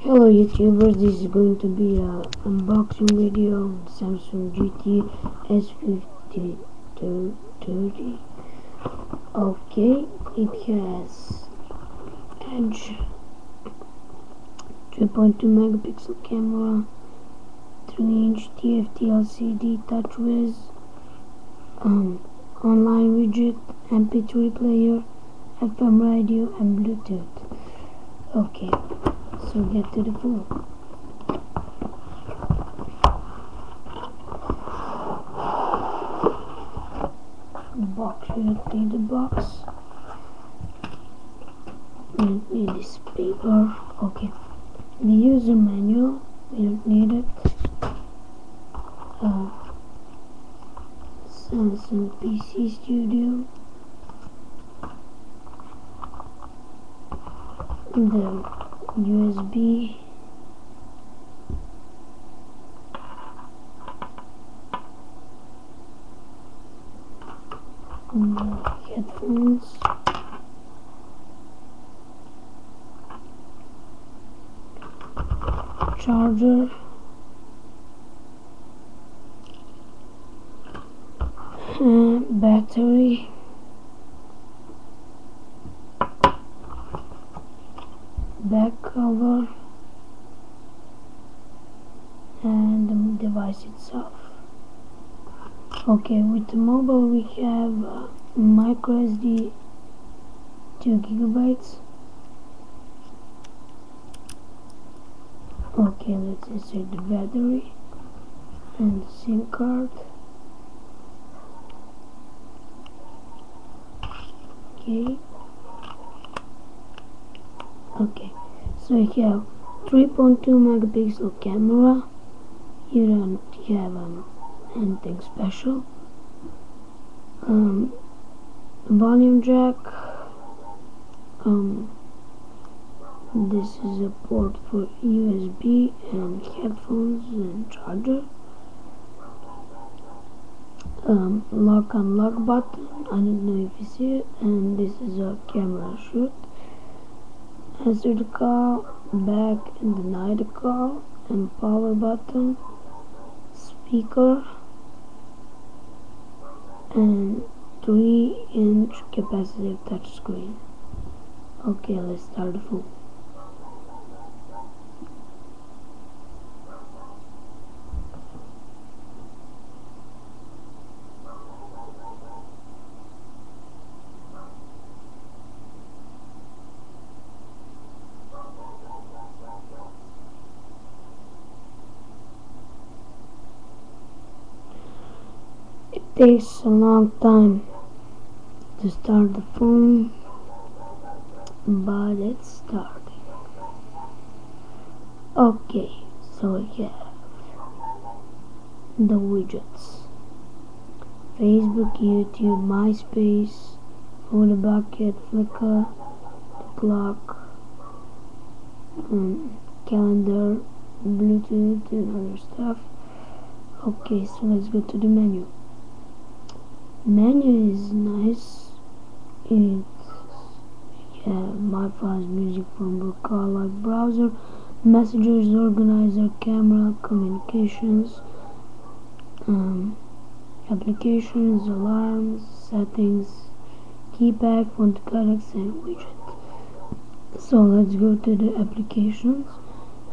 Hello YouTubers, this is going to be a unboxing video on Samsung GT S5230. Okay, it has Edge 3.2 megapixel camera, 3-inch TFT LCD TouchWiz, online widget, MP3 player, FM radio and Bluetooth. Okay, so get to the phone. The box, we don't need the box. We don't need this paper. Okay, the user manual, we don't need it. Samsung PC Studio. The USB. Headphones. Charger. Battery. Back cover. And the device itself. Okay, with the mobile we have micro SD 2 gigabytes. Okay, let's insert the battery and the SIM card. Okay, so you have 3.2 megapixel camera. You don't have anything special. Volume jack. This is a port for USB and headphones and charger. Lock unlock button, I don't know if you see it, and this is a camera shoot. Answer the call, back and deny the call, and power button, speaker, and 3-inch capacitive touchscreen. Okay, let's start the phone. It takes a long time to start the phone, but it's starting. Okay, so we have the widgets: Facebook, YouTube, MySpace, Photobucket, Flickr, the clock, calendar, Bluetooth and other stuff. Okay, so let's go to the menu. Menu is nice. It's My Files, music from Broadcast Live browser, messages, organizer, camera, communications, applications, alarms, settings, keypad, font codecs, and widget. So let's go to the applications.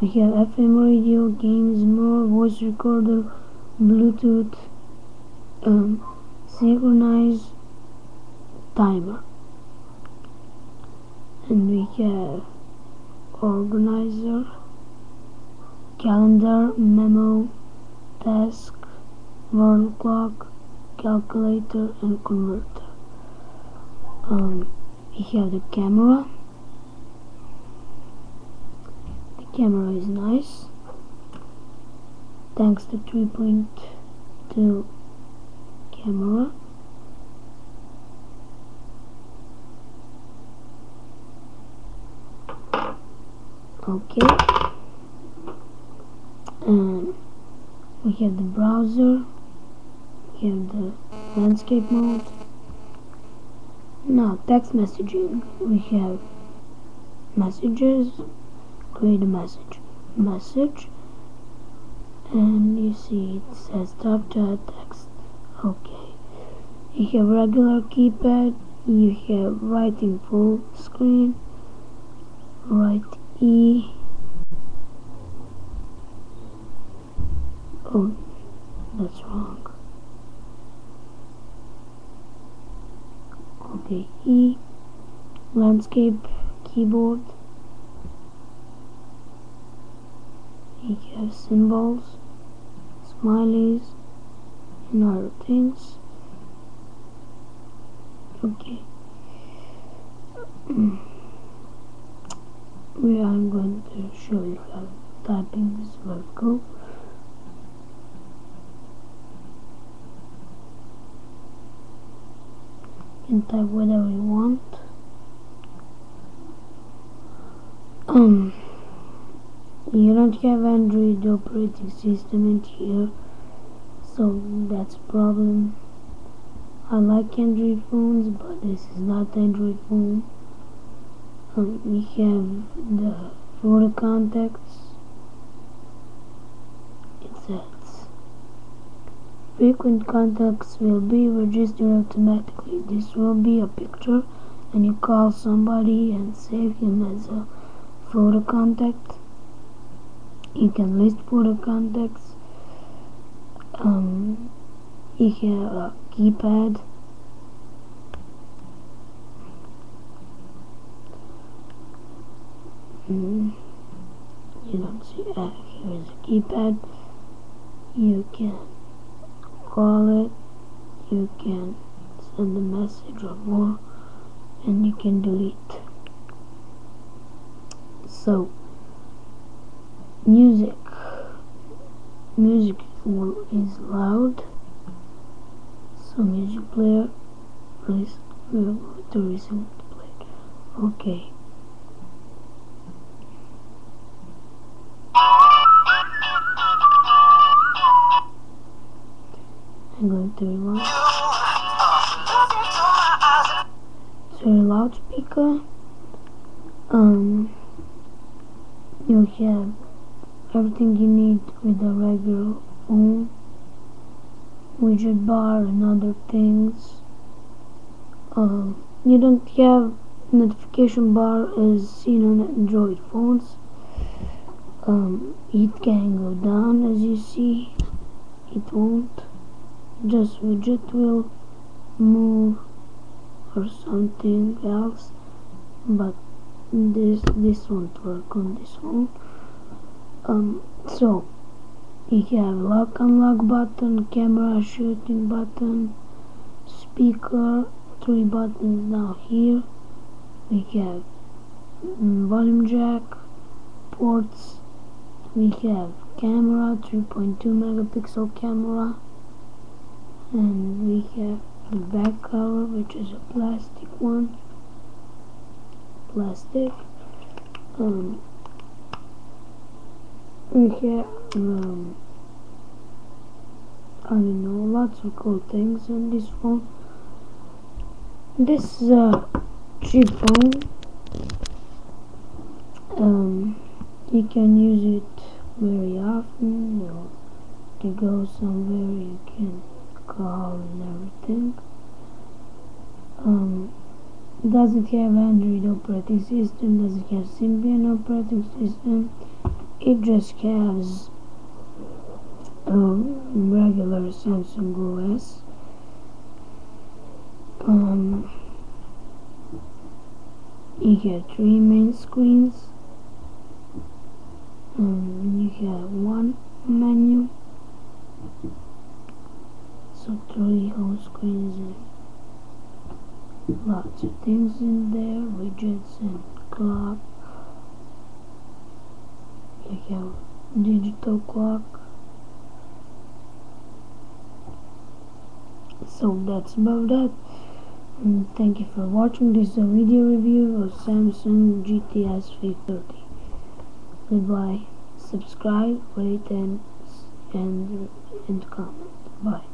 We have FM radio, games, more, voice recorder, Bluetooth, synchronize, timer, and we have organizer, calendar, memo, task, world clock, calculator, and converter. We have the camera. The camera is nice, thanks to 3.2 camera. Okay, and we have the browser, we have the landscape mode. Now text messaging, we have messages, create a message, and you see it says type chat text. Okay, you have regular keypad, you have writing full screen, right E. Oh, that's wrong. Okay, E, landscape keyboard. You have symbols, smileys, and other things. Okay. I'm going to show you how typing is very cool. You can type whatever you want. You don't have Android operating system in here, so that's a problem. I like Android phones, but this is not Android phone. We have the photo contacts. It says frequent contacts will be registered automatically. This will be a picture, and you call somebody and save him as a photo contact. You can list photo contacts. You have a keypad. You don't see here's a keypad. You can call it, you can send a message or more, and you can delete. So music is loud, so music player we'll go to listen to play. Okay. I'm going to rewind. So a loudspeaker, you have everything you need with a regular phone, widget bar and other things. You don't have notification bar as seen on Android phones. It can go down, as you see. It won't. Just widget will move or something else, but this won't work on this phone. So you have lock unlock button, camera shooting button, speaker, 3 buttons now here. We have volume jack, ports. We have camera, 3.2 megapixel camera, and we have the back cover, which is a plastic one. We have I don't know, lots of cool things on this phone. This is a cheap phone. You can use it very often, or to go somewhere you can call and everything. Doesn't have Android operating system, doesn't have Symbian operating system. It just has regular Samsung OS. You have 3 main screens. You have 1 menu. So 3 home screens and lots of things in there, widgets and clock. You have digital clock. So that's about that. Thank you for watching. This is a video review of Samsung GTS 530. Goodbye. Subscribe, rate, and comment. Bye.